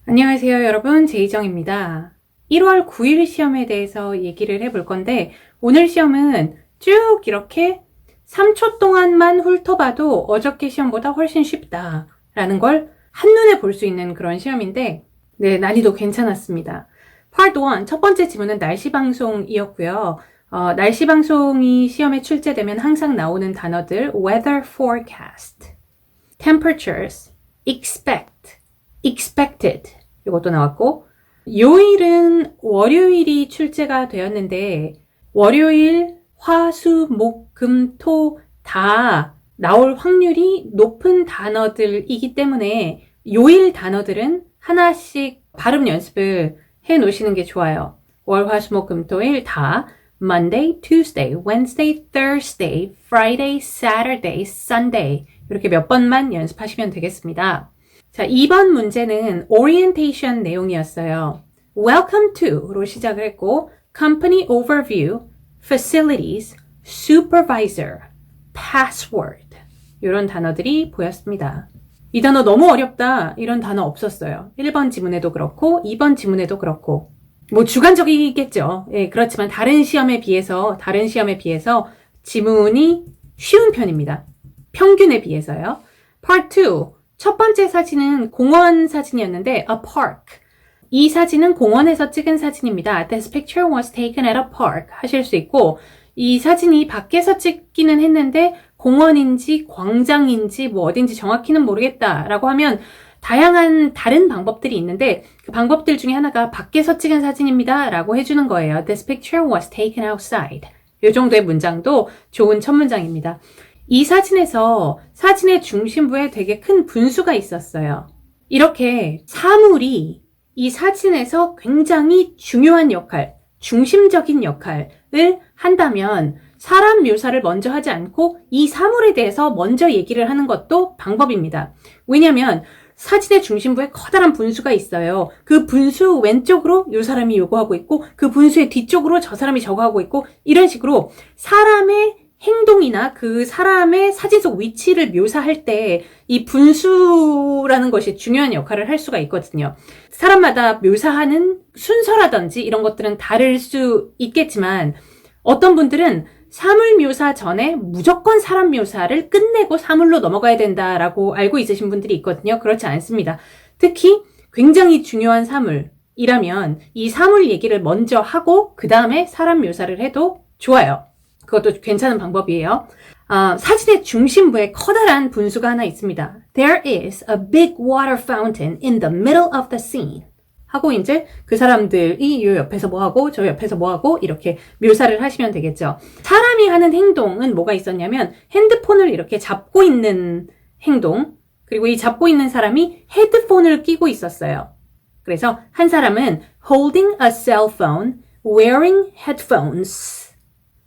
안녕하세요, 여러분. 제이정입니다. 1월 9일 시험에 대해서 얘기를 해볼 건데, 오늘 시험은 쭉 이렇게 3초 동안만 훑어봐도 어저께 시험보다 훨씬 쉽다라는 걸 한눈에 볼 수 있는 그런 시험인데, 네, 난이도 괜찮았습니다. Part 1, 첫 번째 지문은 날씨 방송이었고요. 날씨 방송이 시험에 출제되면 항상 나오는 단어들, weather forecast, temperatures, expect, expected 이것도 나왔고, 요일은 월요일이 출제가 되었는데 월요일, 화, 수, 목, 금, 토 다 나올 확률이 높은 단어들이기 때문에 요일 단어들은 하나씩 발음 연습을 해 놓으시는 게 좋아요. 월, 화, 수, 목, 금, 토일 다 Monday, Tuesday, Wednesday, Thursday, Friday, Saturday, Sunday 이렇게 몇 번만 연습하시면 되겠습니다. 자, 2번 문제는 orientation 내용이었어요. Welcome to로 시작을 했고 company overview, facilities, supervisor, password 이런 단어들이 보였습니다. 이 단어 너무 어렵다 이런 단어 없었어요. 1번 지문에도 그렇고 2번 지문에도 그렇고 뭐 주관적이겠죠. 예, 그렇지만 다른 시험에 비해서 지문이 쉬운 편입니다. 평균에 비해서요. Part 2 첫 번째 사진은 공원 사진이었는데 a park. 이 사진은 공원에서 찍은 사진입니다. This picture was taken at a park 하실 수 있고 이 사진이 밖에서 찍기는 했는데 공원인지 광장인지 뭐 어딘지 정확히는 모르겠다라고 하면 다양한 다른 방법들이 있는데 그 방법들 중에 하나가 밖에서 찍은 사진입니다 라고 해주는 거예요. This picture was taken outside. 이 정도의 문장도 좋은 첫 문장입니다. 이 사진에서 사진의 중심부에 되게 큰 분수가 있었어요. 이렇게 사물이 이 사진에서 굉장히 중요한 역할, 중심적인 역할을 한다면 사람 묘사를 먼저 하지 않고 이 사물에 대해서 먼저 얘기를 하는 것도 방법입니다. 왜냐하면 사진의 중심부에 커다란 분수가 있어요. 그 분수 왼쪽으로 이 사람이 요거 하고 있고 그 분수의 뒤쪽으로 저 사람이 저거 하고 있고 이런 식으로 사람의 행동이나 그 사람의 사진 속 위치를 묘사할 때 이 분수라는 것이 중요한 역할을 할 수가 있거든요. 사람마다 묘사하는 순서라든지 이런 것들은 다를 수 있겠지만 어떤 분들은 사물 묘사 전에 무조건 사람 묘사를 끝내고 사물로 넘어가야 된다라고 알고 있으신 분들이 있거든요. 그렇지 않습니다. 특히 굉장히 중요한 사물이라면 이 사물 얘기를 먼저 하고 그 다음에 사람 묘사를 해도 좋아요. 그것도 괜찮은 방법이에요. 사진의 중심부에 커다란 분수가 하나 있습니다. There is a big water fountain in the middle of the scene. 하고 이제 그 사람들이 이 옆에서 뭐하고 저 옆에서 뭐하고 이렇게 묘사를 하시면 되겠죠. 사람이 하는 행동은 뭐가 있었냐면 핸드폰을 이렇게 잡고 있는 행동 그리고 이 잡고 있는 사람이 헤드폰을 끼고 있었어요. 그래서 한 사람은 holding a cell phone, wearing headphones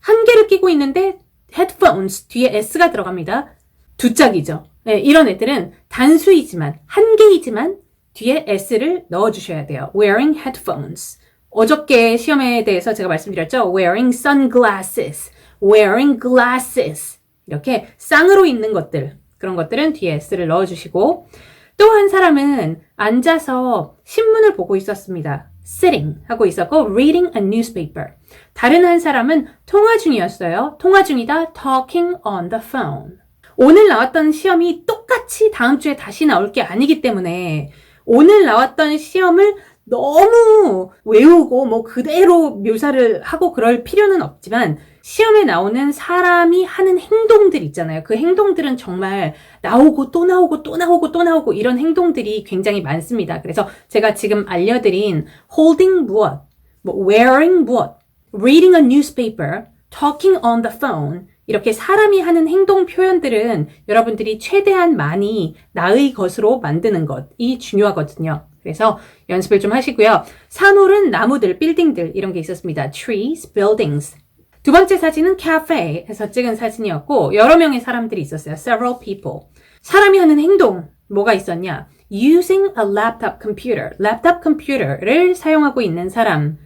한 개를 끼고 있는데 headphones 뒤에 s가 들어갑니다. 두 짝이죠. 네, 이런 애들은 단수이지만 한 개이지만 뒤에 s를 넣어주셔야 돼요. wearing headphones. 어저께 시험에 대해서 제가 말씀드렸죠. wearing sunglasses, wearing glasses 이렇게 쌍으로 있는 것들 그런 것들은 뒤에 s를 넣어주시고 또 한 사람은 앉아서 신문을 보고 있었습니다. sitting 하고 있었고 reading a newspaper. 다른 한 사람은 통화 중이었어요. 통화 중이다 talking on the phone. 오늘 나왔던 시험이 똑같이 다음 주에 다시 나올 게 아니기 때문에 오늘 나왔던 시험을 너무 외우고 뭐 그대로 묘사를 하고 그럴 필요는 없지만 시험에 나오는 사람이 하는 행동들 있잖아요. 그 행동들은 정말 나오고 또 나오고 또 나오고 또 나오고 이런 행동들이 굉장히 많습니다. 그래서 제가 지금 알려드린 holding 무엇, 뭐 wearing 무엇, reading a newspaper, talking on the phone 이렇게 사람이 하는 행동 표현들은 여러분들이 최대한 많이 나의 것으로 만드는 것이 중요하거든요. 그래서 연습을 좀 하시고요. 사물은 나무들, 빌딩들 이런 게 있었습니다. trees, buildings. 두 번째 사진은 카페에서 찍은 사진이었고 여러 명의 사람들이 있었어요. several people. 사람이 하는 행동 뭐가 있었냐? using a laptop computer. 랩탑 컴퓨터를 사용하고 있는 사람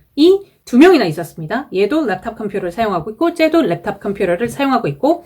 두 명이나 있었습니다. 얘도 랩탑 컴퓨터를 사용하고 있고 쟤도 랩탑 컴퓨터를 사용하고 있고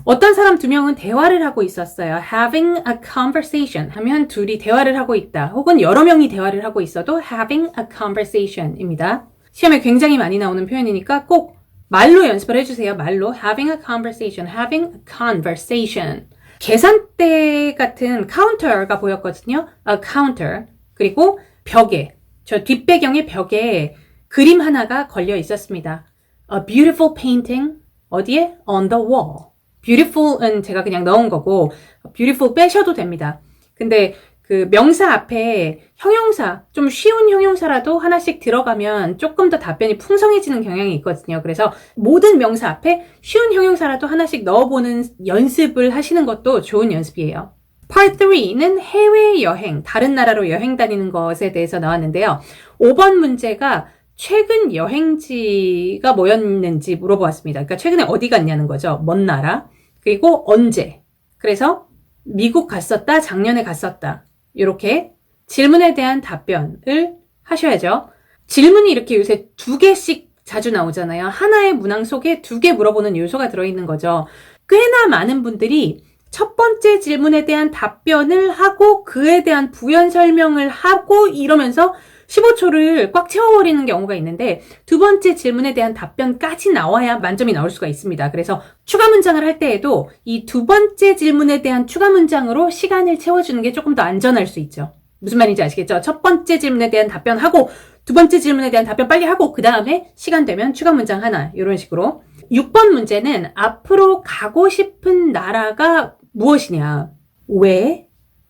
어떤 사람 두 명은 대화를 하고 있었어요. Having a conversation 하면 둘이 대화를 하고 있다. 혹은 여러 명이 대화를 하고 있어도 having a conversation입니다. 시험에 굉장히 많이 나오는 표현이니까 꼭 말로 연습을 해주세요. 말로 having a conversation, having a conversation. 계산대 같은 counter가 보였거든요. a counter. 그리고 벽에, 저 뒷배경의 벽에 그림 하나가 걸려 있었습니다. A beautiful painting. 어디에? On the wall. beautiful은 제가 그냥 넣은 거고 beautiful 빼셔도 됩니다. 근데 그 명사 앞에 형용사, 좀 쉬운 형용사라도 하나씩 들어가면 조금 더 답변이 풍성해지는 경향이 있거든요. 그래서 모든 명사 앞에 쉬운 형용사라도 하나씩 넣어보는 연습을 하시는 것도 좋은 연습이에요. Part 3는 해외여행, 다른 나라로 여행 다니는 것에 대해서 나왔는데요. 5번 문제가 최근 여행지가 뭐였는지 물어보았습니다. 그러니까 최근에 어디 갔냐는 거죠. 먼 나라. 그리고 언제. 그래서 미국 갔었다, 작년에 갔었다. 이렇게 질문에 대한 답변을 하셔야죠. 질문이 이렇게 요새 2개씩 자주 나오잖아요. 하나의 문항 속에 2개 물어보는 요소가 들어있는 거죠. 꽤나 많은 분들이 첫 번째 질문에 대한 답변을 하고 그에 대한 부연 설명을 하고 이러면서 15초를 꽉 채워버리는 경우가 있는데 두 번째 질문에 대한 답변까지 나와야 만점이 나올 수가 있습니다. 그래서 추가 문장을 할 때에도 이 두 번째 질문에 대한 추가 문장으로 시간을 채워주는 게 조금 더 안전할 수 있죠. 무슨 말인지 아시겠죠? 첫 번째 질문에 대한 답변하고 두 번째 질문에 대한 답변 빨리 하고 그 다음에 시간 되면 추가 문장 하나 이런 식으로. 6번 문제는 앞으로 가고 싶은 나라가 무엇이냐? 왜?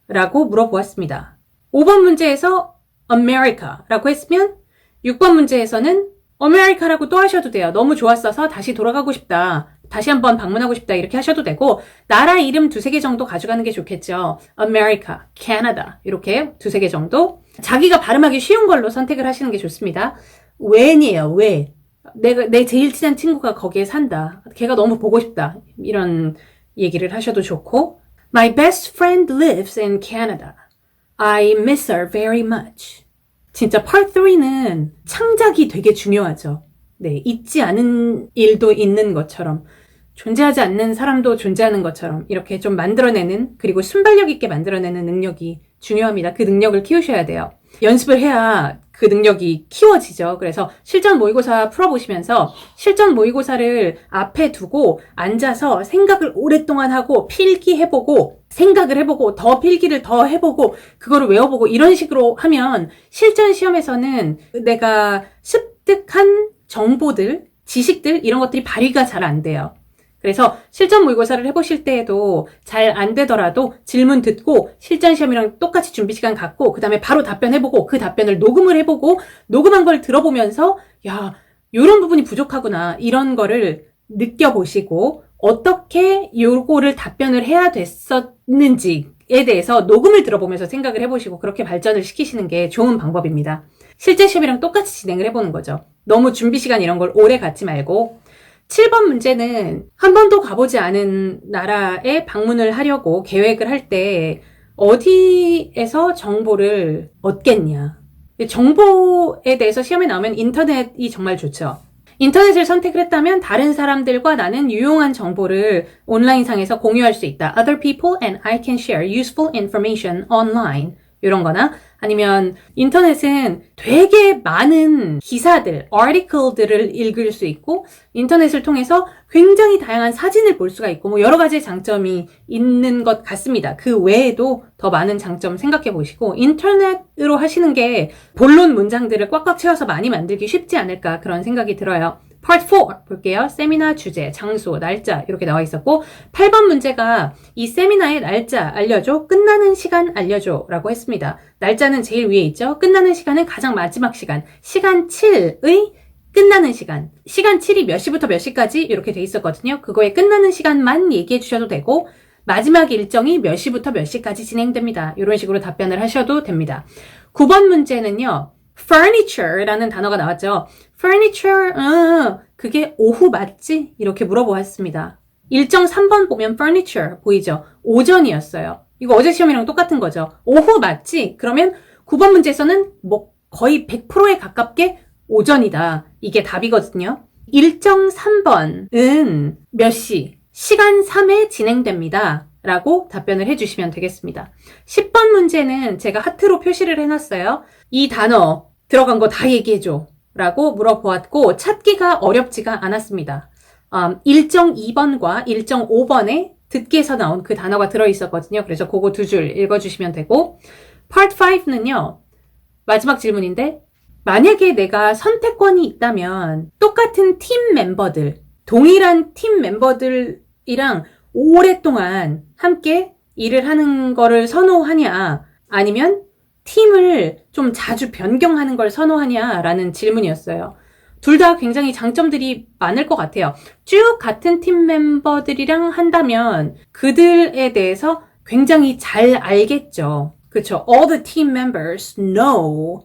라고 물어보았습니다. 5번 문제에서 America라고 했으면 6번 문제에서는 America라고 또 하셔도 돼요. 너무 좋았어서 다시 돌아가고 싶다. 다시 한번 방문하고 싶다. 이렇게 하셔도 되고 나라 이름 2-3개 정도 가져가는 게 좋겠죠. America, Canada 이렇게 2-3개 정도. 자기가 발음하기 쉬운 걸로 선택을 하시는 게 좋습니다. when이에요. 왜? 내 제일 친한 친구가 거기에 산다. 걔가 너무 보고 싶다. 이런 얘기를 하셔도 좋고 My best friend lives in Canada. I miss her very much. 진짜 Part 3는 창작이 되게 중요하죠. 네, 있지 않은 일도 있는 것처럼 존재하지 않는 사람도 존재하는 것처럼 이렇게 좀 만들어내는 그리고 순발력 있게 만들어내는 능력이 중요합니다. 그 능력을 키우셔야 돼요. 연습을 해야 그 능력이 키워지죠. 그래서 실전 모의고사 풀어보시면서 실전 모의고사를 앞에 두고 앉아서 생각을 오랫동안 하고 필기해보고 생각을 해보고 더 필기를 더 해보고 그거를 외워보고 이런 식으로 하면 실전 시험에서는 내가 습득한 정보들, 지식들 이런 것들이 발휘가 잘 안 돼요. 그래서 실전 모의고사를 해보실 때에도 잘 안 되더라도 질문 듣고 실전 시험이랑 똑같이 준비 시간 갖고 그 다음에 바로 답변해보고 그 답변을 녹음을 해보고 녹음한 걸 들어보면서 야, 요런 부분이 부족하구나 이런 거를 느껴보시고 어떻게 요거를 답변을 해야 됐었는지에 대해서 녹음을 들어보면서 생각을 해보시고 그렇게 발전을 시키시는 게 좋은 방법입니다. 실제 시험이랑 똑같이 진행을 해보는 거죠. 너무 준비 시간 이런 걸 오래 갖지 말고 7번 문제는 한 번도 가보지 않은 나라에 방문을 하려고 계획을 할 때 어디에서 정보를 얻겠냐. 정보에 대해서 시험에 나오면 인터넷이 정말 좋죠. 인터넷을 선택을 했다면 다른 사람들과 나는 유용한 정보를 온라인상에서 공유할 수 있다. Other people and I can share useful information online. 이런 거나 아니면 인터넷은 되게 많은 기사들, article들을 읽을 수 있고 인터넷을 통해서 굉장히 다양한 사진을 볼 수가 있고 뭐 여러 가지 장점이 있는 것 같습니다. 그 외에도 더 많은 장점 생각해 보시고 인터넷으로 하시는 게 본론 문장들을 꽉꽉 채워서 많이 만들기 쉽지 않을까 그런 생각이 들어요. Part 4 볼게요. 세미나 주제, 장소, 날짜 이렇게 나와 있었고 8번 문제가 이 세미나의 날짜 알려줘, 끝나는 시간 알려줘 라고 했습니다. 날짜는 제일 위에 있죠. 끝나는 시간은 가장 마지막 시간, 시간 7의 끝나는 시간, 시간 7이 몇 시부터 몇 시까지 이렇게 돼 있었거든요. 그거의 끝나는 시간만 얘기해 주셔도 되고 마지막 일정이 몇 시부터 몇 시까지 진행됩니다. 이런 식으로 답변을 하셔도 됩니다. 9번 문제는요. furniture라는 단어가 나왔죠. furniture, 그게 오후 맞지? 이렇게 물어보았습니다. 일정 3번 보면 furniture 보이죠? 오전이었어요. 이거 어제 시험이랑 똑같은 거죠. 오후 맞지? 그러면 9번 문제에서는 뭐 거의 100%에 가깝게 오전이다. 이게 답이거든요. 일정 3번은 몇 시? 시간 3에 진행됩니다. 라고 답변을 해주시면 되겠습니다. 10번 문제는 제가 하트로 표시를 해놨어요. 이 단어 들어간 거 다 얘기해줘. 라고 물어보았고 찾기가 어렵지가 않았습니다. 일정 2번과 일정 5번에 듣기에서 나온 그 단어가 들어있었거든요. 그래서 그거 두 줄 읽어주시면 되고 Part 5는요. 마지막 질문인데 만약에 내가 선택권이 있다면 똑같은 팀 멤버들, 동일한 팀 멤버들이랑 오랫동안 함께 일을 하는 거를 선호하냐 아니면 팀을 좀 자주 변경하는 걸 선호하냐라는 질문이었어요. 둘 다 굉장히 장점들이 많을 것 같아요. 쭉 같은 팀 멤버들이랑 한다면 그들에 대해서 굉장히 잘 알겠죠. 그렇죠. All the team members know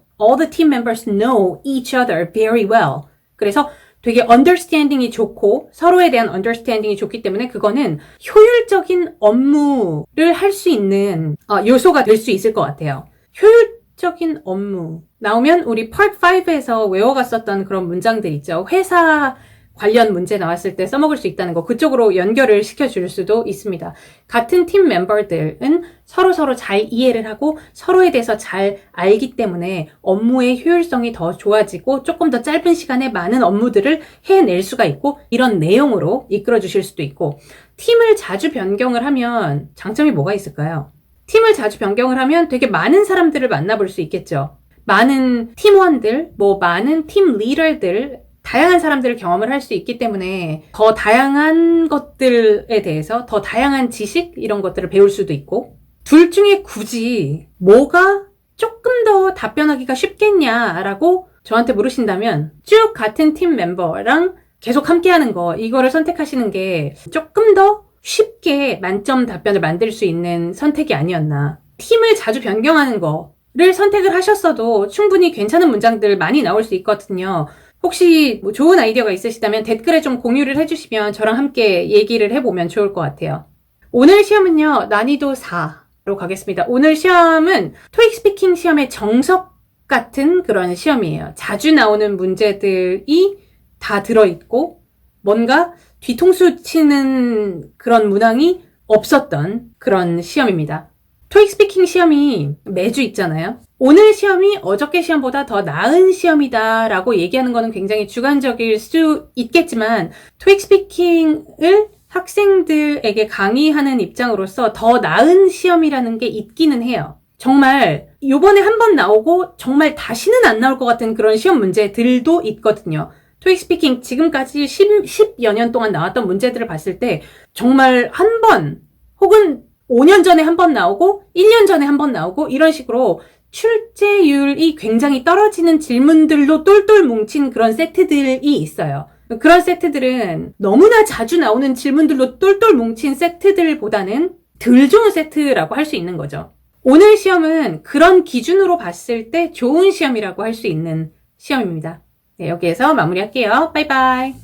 each other very well. 그래서 되게 understanding이 좋고 서로에 대한 understanding이 좋기 때문에 그거는 효율적인 업무를 할 수 있는 요소가 될 수 있을 것 같아요. 효율적인 업무 나오면 우리 Part 5에서 외워갔었던 그런 문장들 있죠. 회사 관련 문제 나왔을 때 써먹을 수 있다는 거 그쪽으로 연결을 시켜줄 수도 있습니다. 같은 팀 멤버들은 서로 잘 이해를 하고 서로에 대해서 잘 알기 때문에 업무의 효율성이 더 좋아지고 조금 더 짧은 시간에 많은 업무들을 해낼 수가 있고 이런 내용으로 이끌어 주실 수도 있고 팀을 자주 변경을 하면 장점이 뭐가 있을까요? 팀을 자주 변경을 하면 되게 많은 사람들을 만나볼 수 있겠죠. 많은 팀원들, 많은 팀 리더들 다양한 사람들을 경험을 할 수 있기 때문에 더 다양한 것들에 대해서 더 다양한 지식 이런 것들을 배울 수도 있고 둘 중에 굳이 뭐가 조금 더 답변하기가 쉽겠냐라고 저한테 물으신다면 쭉 같은 팀 멤버랑 계속 함께하는 거 이거를 선택하시는 게 조금 더 쉽게 만점 답변을 만들 수 있는 선택이 아니었나. 팀을 자주 변경하는 거를 선택을 하셨어도 충분히 괜찮은 문장들 많이 나올 수 있거든요. 혹시 좋은 아이디어가 있으시다면 댓글에 좀 공유를 해주시면 저랑 함께 얘기를 해보면 좋을 것 같아요. 오늘 시험은요, 난이도 4로 가겠습니다. 오늘 시험은 토익 스피킹 시험의 정석 같은 그런 시험이에요. 자주 나오는 문제들이 다 들어있고 뭔가 뒤통수 치는 그런 문항이 없었던 그런 시험입니다. 토익 스피킹 시험이 매주 있잖아요. 오늘 시험이 어저께 시험보다 더 나은 시험이다 라고 얘기하는 거는 굉장히 주관적일 수 있겠지만 토익 스피킹을 학생들에게 강의하는 입장으로서 더 나은 시험이라는 게 있기는 해요. 정말 요번에 한 번 나오고 정말 다시는 안 나올 것 같은 그런 시험 문제들도 있거든요. 토익 스피킹 지금까지 10여 년 동안 나왔던 문제들을 봤을 때 정말 한 번 혹은 5년 전에 한 번 나오고 1년 전에 한 번 나오고 이런 식으로 출제율이 굉장히 떨어지는 질문들로 똘똘 뭉친 그런 세트들이 있어요. 그런 세트들은 너무나 자주 나오는 질문들로 똘똘 뭉친 세트들보다는 덜 좋은 세트라고 할 수 있는 거죠. 오늘 시험은 그런 기준으로 봤을 때 좋은 시험이라고 할 수 있는 시험입니다. 네, 여기에서 마무리할게요. 바이바이.